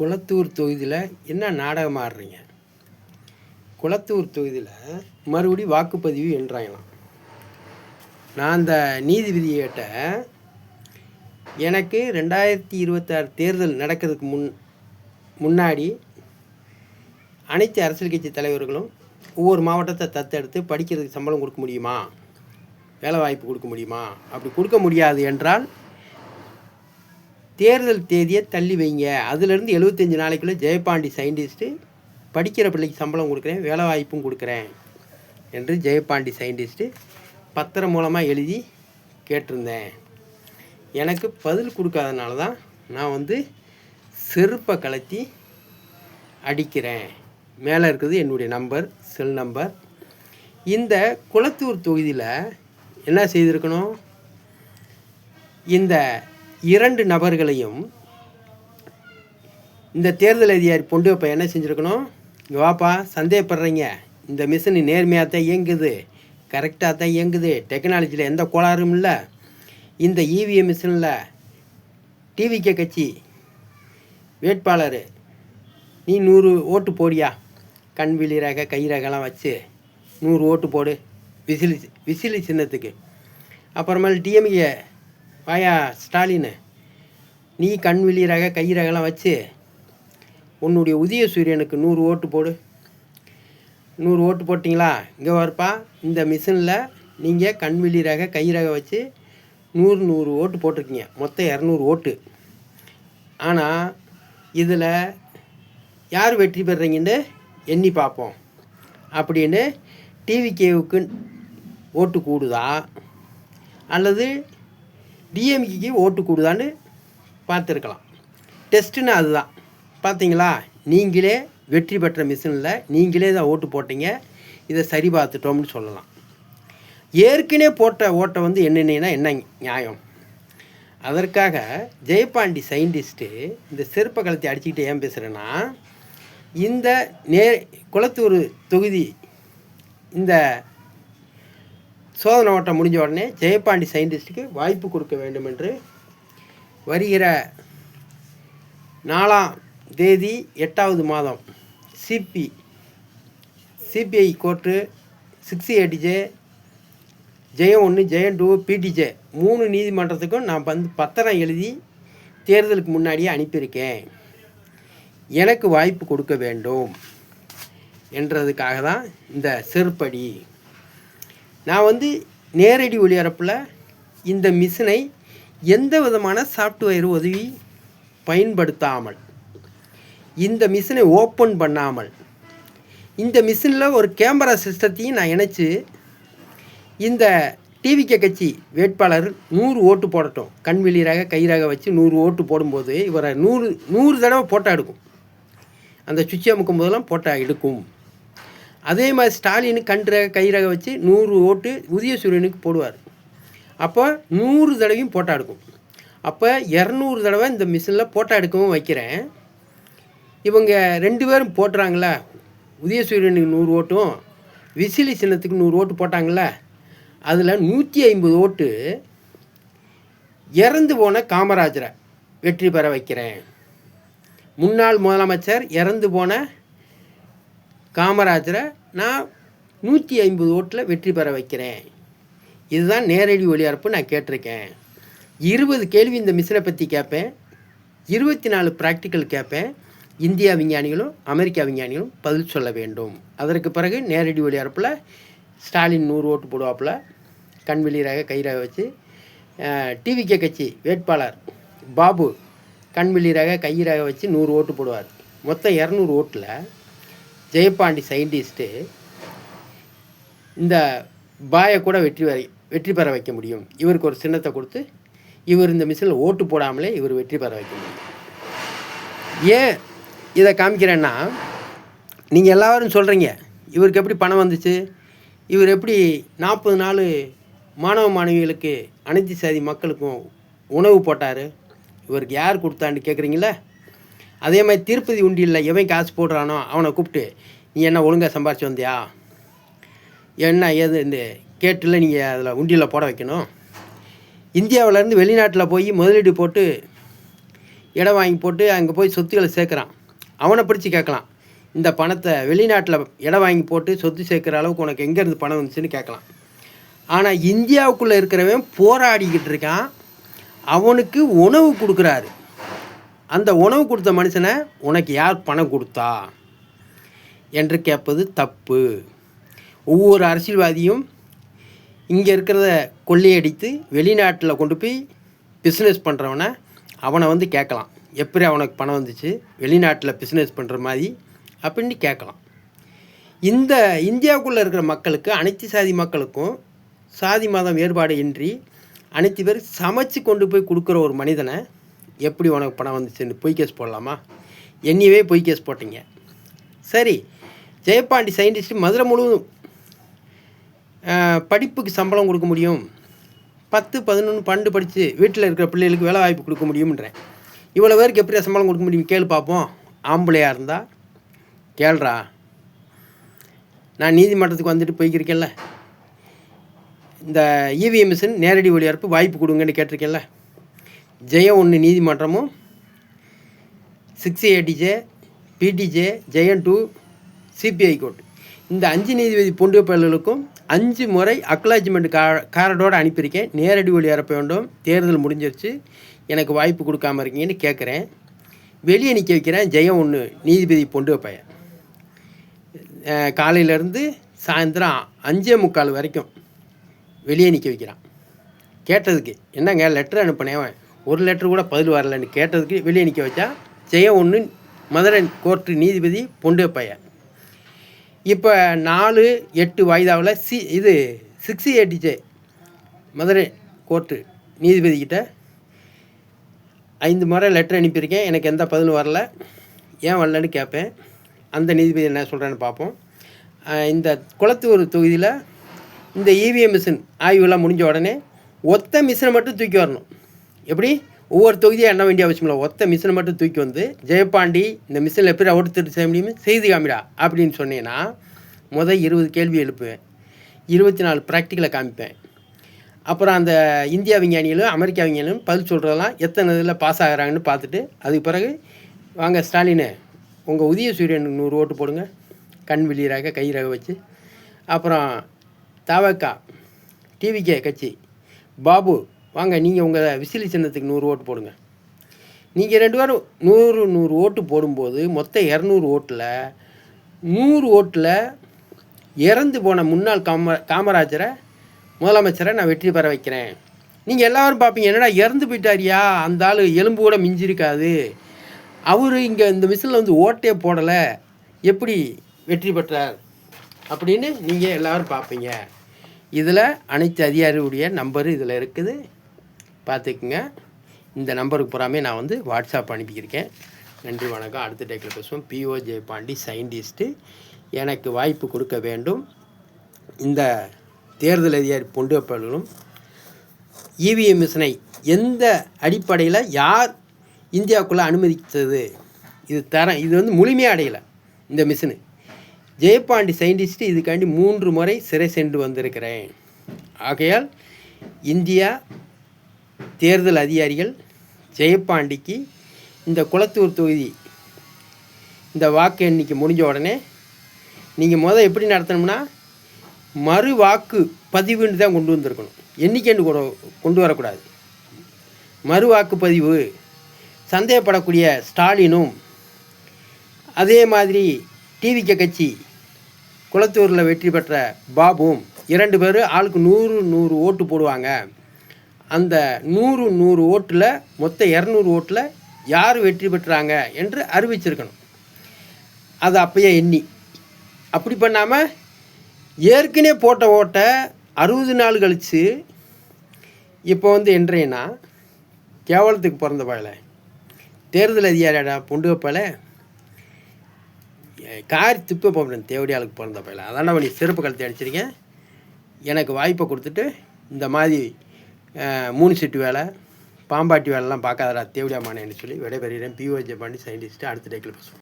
குளத்தூர் தொகுதியில் என்ன நாடகம் ஆடுறீங்க? குளத்தூர் தொகுதியில் மறுபடி வாக்குப்பதிவு என்றாங்களாம். நான் அந்த நீதிபதியிட்ட எனக்கு 2026 தேர்தல் நடக்கிறதுக்கு முன்னாடி அனைத்து அரசியல் கட்சி தலைவர்களும் ஒவ்வொரு மாவட்டத்தை தத்தெடுத்து படிக்கிறதுக்கு சம்பளம் கொடுக்க முடியுமா, வேலை வாய்ப்பு கொடுக்க முடியுமா? அப்படி கொடுக்க முடியாது என்றால் தேர்தல் தேதியை தள்ளி வைங்க. அதுலேருந்து 75 நாளைக்குள்ளே ஜெயபாண்டி சயின்டிஸ்ட்டு படிக்கிற பிள்ளைக்கு சம்பளம் கொடுக்குறேன், வேலை வாய்ப்பும் கொடுக்குறேன் என்று ஜெயபாண்டி சயின்டிஸ்ட்டு பத்திரம் மூலமாக எழுதி கேட்டிருந்தேன். எனக்கு பதில் கொடுக்காதனால தான் நான் செருப்பை கலத்தி அடிக்கிறேன். மேலே இருக்கிறது என்னுடைய நம்பர், செல் நம்பர். இந்த குளத்தூர் தொகுதியில் என்ன செய்திருக்கணும்? இந்த 2 நபர்களையும் இந்த தேர்தல் அதிகாரி பொண்டு வைப்ப என்ன செஞ்சுருக்கணும்? இங்கே வாப்பா, சந்தேகப்படுறீங்க, இந்த மிஷின் நேர்மையாக தான் இயங்குது, கரெக்டாக தான் இயங்குது, டெக்னாலஜியில் எந்த கோளாறும் இல்லை. இந்த இவிஎம் மிஷினில் டிவிகே கட்சி வேட்பாளர் நீ 100 ஓட்டு போடியா, கண் விழி ரக கை ரகெல்லாம் வச்சு 100 ஓட்டு போடு விசிலி சின்னத்துக்கு. அப்புறமேல் டிஎம்கே வாயா ஸ்டாலின், நீ கண் விழி ரக கை ரகெல்லாம் வச்சு உன்னுடைய உதயசூரியனுக்கு 100 ஓட்டு போடு. 100 ஓட்டு போட்டிங்களா? இங்கே வரப்பா, இந்த மிஷினில் நீங்கள் கண் விழி ரக கை ரக வச்சு 100 ஓட்டு போட்டிருக்கீங்க, மொத்தம் 200 ஓட்டு. ஆனால் இதில் யார் வெற்றி பெறுறீங்கன்னு எண்ணி பார்ப்போம் அப்படின்னு டிவிகேவுக்கு ஓட்டு கூடுதா அல்லது டிஎம்கேக்கு ஓட்டு கூடுதான்னு பார்த்துருக்கலாம். டெஸ்ட்டுன்னு அதுதான். பார்த்தீங்களா, நீங்களே வெற்றி பெற்ற மிஷினில் நீங்களே தான் ஓட்டு போட்டீங்க, இதை சரி பார்த்துட்டோம்னு சொல்லலாம். ஏற்கனவே போட்ட ஓட்டை என்னென்னா என்ன நியாயம்? அதற்காக ஜெயபாண்டி சயின்டிஸ்ட்டு இந்த செருப்பை கலத்தி அடிச்சுக்கிட்டு ஏன் பேசுகிறேன்னா, இந்த குளத்தூர் தொகுதி இந்த சோதனை ஓட்டம் முடிஞ்ச உடனே ஜெயபாண்டி சயின்டிஸ்ட்டுக்கு வாய்ப்பு கொடுக்க வேண்டும் என்று வருகிற 4ஆம் தேதி 8வது மாதம் சிபிஐ கோர்ட்டு 68J, ஜெயம் 1, ஜெயம் 2, பிடிஜே 3 நீதிமன்றத்துக்கும் நான் பத்திரம் எழுதி தேர்தலுக்கு முன்னாடியே அனுப்பியிருக்கேன். எனக்கு வாய்ப்பு கொடுக்க வேண்டும் என்றதுக்காக தான் இந்த செருப்படி. நான் நேரடி ஒளிபரப்பில் இந்த மிஷினை எந்த விதமான சாஃப்ட்வேர் உதவி பயன்படுத்தாமல், இந்த மிஷினை ஓப்பன் பண்ணாமல், இந்த மிஷினில் ஒரு கேமரா சிஸ்டத்தையும் நான் இணைச்சி இந்த டிவிகே கட்சி வேட்பாளர் 100 ஓட்டு போடட்டும், கண் விழியாக கைராக வச்சு 100 ஓட்டு போடும்போது இவரை 100 தடவை போட்டோ எடுக்கும். அந்த சுவிட்சை அமுக்கும் போதெல்லாம் போட்டோ எடுக்கும். அதே மாதிரி ஸ்டாலின் கண் ரக கை ரக வச்சு 100 ஓட்டு உதயசூரியனுக்கு போடுவார். அப்போ 100 தடவையும் போட்டோ எடுக்கும். அப்போ 200 தடவை இந்த மிஷினில் போட்டோ எடுக்கவும் வைக்கிறேன். இவங்க 2 பேரும் போட்டுறாங்களா, உதயசூரியனுக்கு 100 ஓட்டும் விசிலி சின்னத்துக்கு 100 ஓட்டு போட்டாங்களே, அதில் 150 ஓட்டு இறந்து போன காமராஜரை வெற்றி பெற வைக்கிறேன். முன்னாள் முதலமைச்சர் இறந்து போன காமராஜரை நான் 150 ஓட்டில் வெற்றி பெற வைக்கிறேன். இதுதான் நேரடி ஒளிபரப்பு. நான் கேட்டிருக்கேன். 20 கேள்வி இந்த மிஷினை பற்றி கேட்பேன், 24 ப்ராக்டிக்கல் கேட்பேன். இந்தியா விஞ்ஞானிகளும் அமெரிக்கா விஞ்ஞானிகளும் பதில் சொல்ல வேண்டும். அதற்கு பிறகு நேரடி ஒளிபரப்பில் ஸ்டாலின் 100 ஓட்டு போடுவாப்பில், கண் வெளியராக கைராக வச்சு. டிவிகே கட்சி வேட்பாளர் பாபு கண் வெளியராக கையராக வச்சு 100 ஓட்டு போடுவார். மொத்தம் 200 ஓட்டில் ஜெயபாண்டி சயின்டிஸ்ட்டு இந்த பாயை கூட வெற்றி பெற வைக்க முடியும். இவருக்கு ஒரு சின்னத்தை கொடுத்து இவர் இந்த மிஷினில் ஓட்டு போடாமலே இவர் வெற்றி பெற வைக்க முடியும். ஏன் இதை காமிக்கிறேன்னா, நீங்கள் எல்லாரும் சொல்கிறீங்க இவருக்கு எப்படி பணம் வந்துச்சு, இவர் எப்படி 40 நாள் மாணவ மாணவிகளுக்கு அனைத்து சாதி மக்களுக்கும் உணவு போட்டார், இவருக்கு யார் கொடுத்தான்னு கேட்குறீங்களே. அதே மாதிரி திருப்பதி உண்டியில் எவன் காசு போடுறானோ அவனை கூப்பிட்டு, நீ என்ன ஒழுங்காக சம்பாரிச்சு வந்தியா, என்ன ஏது இந்த கேட்டில் நீங்கள் அதில் உண்டியில் போட வைக்கணும். இந்தியாவிலேருந்து வெளிநாட்டில் போய் முதலீடு போட்டு இடம் வாங்கி போட்டு அங்கே போய் சொத்துக்களை சேர்க்குறான். அவனை பிடிச்சி கேட்கலாம், இந்த பணத்தை வெளிநாட்டில் இடம் வாங்கி போட்டு சொத்து சேர்க்குற அளவுக்கு உனக்கு எங்கேருந்து பணம் வந்துச்சுன்னு கேட்கலாம். ஆனால் இந்தியாவுக்குள்ளே இருக்கிறவன் போராடிக்கிட்டு இருக்கான், அவனுக்கு உணவு கொடுக்குறாரு. அந்த உணவு கொடுத்த மனுஷனை உனக்கு யார் பணம் கொடுத்தா என்று கேட்பது தப்பு. ஒவ்வொரு அரசியல்வாதியும் இங்கே இருக்கிறத கொள்ளையடித்து வெளிநாட்டில் கொண்டு போய் பிஸ்னஸ் பண்ணுறவனை அவனை வந்து கேட்கலாம், எப்படி அவனுக்கு பணம் வந்துச்சு, வெளிநாட்டில் பிஸ்னஸ் பண்ணுற மாதிரி அப்படின்னு கேட்கலாம். இந்த இந்தியாவுக்குள்ளே இருக்கிற மக்களுக்கு, அனைத்து சாதி மக்களுக்கும் சாதி மதம் வேறுபாடு இன்றி அனைத்து பேர் சமைச்சு கொண்டு போய் கொடுக்குற ஒரு மனிதனை எப்படி உனக்கு பணம் வந்துச்சுன்னு பொய் கேஸ் போடலாமா? என்னையவே பொய் கேஸ் போட்டீங்க. சரி, ஜெயபாண்டி சயின்டிஸ்ட்டு மதுரை முழுவதும் படிப்புக்கு சம்பளம் கொடுக்க முடியும், 10, 11, 12 படித்து வீட்டில் இருக்கிற பிள்ளைகளுக்கு வேலை வாய்ப்பு கொடுக்க முடியும்ன்றேன். இவ்வளோ பேருக்கு எப்படி சம்பளம் கொடுக்க முடியும் கேளு பார்ப்போம். ஆம்பளையாக இருந்தால் கேள்றா. நான் நீதிமன்றத்துக்கு வந்துட்டு போய்க்கிருக்கேன்ல, இந்த இவிஎம் மிஷின் நேரடி ஒளிபரப்பு வாய்ப்பு கொடுங்கன்னு கேட்டிருக்கேன்ல. ஜெயம் 1 நீதிமன்றமும் 680J, PTJ, ஜெயம் 2, சிபிஐ கோர்ட், இந்த 5 நீதிபதி பொண்டியப்பயல்களுக்கும் 5 முறை அக்னாலஜ்மெண்ட் கார்டோடு அனுப்பியிருக்கேன். நேரடி ஒளிபரப்ப வேண்டும், தேர்தல் முடிஞ்சிருச்சு, எனக்கு வாய்ப்பு கொடுக்காம இருக்கீங்கன்னு கேட்குறேன். வெளியே நிற்க வைக்கிறேன். ஜெயம் 1 நீதிபதி பொண்டியப்பயல் காலையிலேருந்து சாயந்தரம் 5:45 வரைக்கும் வெளியே நிற்க வைக்கிறான். கேட்டதுக்கு என்னங்க லெட்டர் அனுப்பினேன், ஒரு லெட்டர் கூட பதில் வரலன்னு கேட்டதுக்கு வெளியே நிற்க வச்சா ஜெயம் 1 மதுரை கோர்ட்டு நீதிபதி பொண்டியப்பயல். இப்போ 4/8 வாய்தாவில் இது 680J மதுரை கோர்ட்டு நீதிபதிக்கிட்ட 5 முறை லெட்டர் அனுப்பியிருக்கேன், எனக்கு எந்த பதிலும் வரல, ஏன் வரலன்னு கேட்பேன். அந்த நீதிபதி என்ன சொல்கிறேன்னு பார்ப்போம். இந்த குளத்தூர் தொகுதியில் இந்த இவிஎம் மிஷின் ஆய்வுலாம் முடிஞ்ச உடனே ஒத்த மிஷினை மட்டும் தூக்கி வரணும். எப்படி ஒவ்வொரு தொகுதியாக எண்ண வேண்டிய அவசியம் இல்லை, ஒத்த மிஷினை மட்டும் தூக்கி வந்து ஜெயபாண்டி இந்த மிஷினில் எப்படி ஓட்டு செய்ய முடியுமே செய்து காமிடா அப்படின்னு சொன்னீங்கன்னா 20 கேள்வி எழுப்புவேன், 24 ப்ராக்டிக்கலை காமிப்பேன். அப்புறம் அந்த இந்தியா விஞ்ஞானிகளும் அமெரிக்கா விஞ்ஞானிகளும் பதில் சொல்கிறதெல்லாம் எத்தனை இதில் பாஸ் ஆகிறாங்கன்னு பார்த்துட்டு அதுக்கு பிறகு வாங்க ஸ்டாலின் உங்கள் உதயசூரியனுக்கு 100 ஓட்டு போடுங்க, கண் விழியராக கை ரக வச்சு. அப்புறம் தவக்கா டிவிகே கட்சி பாபு வாங்க நீங்கள் உங்கள் விசிலி சின்னத்துக்கு 100 ஓட்டு போடுங்க. நீங்கள் 2 பேரும் 100 ஓட்டு போடும்போது மொத்தம் 200 ஓட்டில் 100 ஓட்டில் இறந்து போன முன்னாள் காமராஜரை முதலமைச்சரை நான் வெற்றி பெற வைக்கிறேன். நீங்கள் எல்லோரும் பார்ப்பீங்க, என்னடா இறந்து போயிட்டாரியா, அந்த ஆள் எலும்பு கூட மிஞ்சிருக்காது, அவர் இங்கே இந்த மிஷினில் வந்து ஓட்டே போடலை, எப்படி வெற்றி பெற்றார் அப்படின்னு நீங்கள் எல்லோரும் பார்ப்பீங்க. இதில் அனைத்து அதிகாரியுடைய நம்பரு இதில் இருக்குது, பார்த்துக்குங்க. இந்த நம்பருக்கு பூராமே நான் வந்து வாட்ஸ்அப் அனுப்பியிருக்கேன். நன்றி, வணக்கம். அடுத்த டேக்கில் பேசுவோம். PO ஜெயபாண்டி சயின்டிஸ்ட்டு எனக்கு வாய்ப்பு கொடுக்க வேண்டும். இந்த தேர்தல் அதிகாரி பொண்டியப்பயல்களும் இவிஎம் மிஷினை எந்த அடிப்படையில் யார் இந்தியாவுக்குள்ளே அனுமதித்தது, இது வந்து முழுமையாக அடையலை இந்த மிஷினு. ஜெயபாண்டி சயின்டிஸ்ட்டு இதுக்காண்டி 3 முறை சிறை சென்று வந்திருக்கிறேன். ஆகையால் இந்தியா தேர்தல் அதிகாரிகள் ஜெயபாண்டிக்கு இந்த குளத்தூர் தொகுதி இந்த வாக்கு எண்ணிக்கை முடிஞ்ச உடனே நீங்கள் எப்படி நடத்தணும்னா மறு வாக்கு பதிவுன்னு தான் கொண்டு வந்திருக்கணும், எண்ணிக்கைன்னு கொண்டு வரக்கூடாது. மறு வாக்குப்பதிவு சந்தேகப்படக்கூடிய ஸ்டாலினும் அதே மாதிரி டிவிகே கட்சி குளத்தூரில் வெற்றி பெற்ற பாபுவும் 2 பேர் ஆளுக்கு 100 ஓட்டு போடுவாங்க. அந்த 100 ஓட்டில் மொத்தம் 200 ஓட்டில் யார் வெற்றி பெற்றாங்க என்று அறிவிச்சிருக்கணும். அது அப்பயே எண்ணி அப்படி பண்ணாமல் ஏற்கனவே போட்ட ஓட்டை 60 நாள் கழித்து இப்போ வந்து என்றேன்னா கேவலத்துக்கு பிறந்த பயல தேர்தல் அதிகாரியாடா பொண்டுவப்பால காரி துப்ப போகிறேன், தேவடியாளுக்கு பிறந்த பயல. அதான நீ சிறப்பு கழுத்தை அடிச்சிருக்கேன். எனக்கு வாய்ப்பை கொடுத்துட்டு இந்த மாதிரி 3 செட்டு வேலை பாம்பாட்டி வேலைலாம் பார்க்காதடா தேவடியா மானேன்னு சொல்லி விடைபெறுகிறேன். PO Jayapandi scientist. அடுத்த டேக்கில் பேசுவோம்.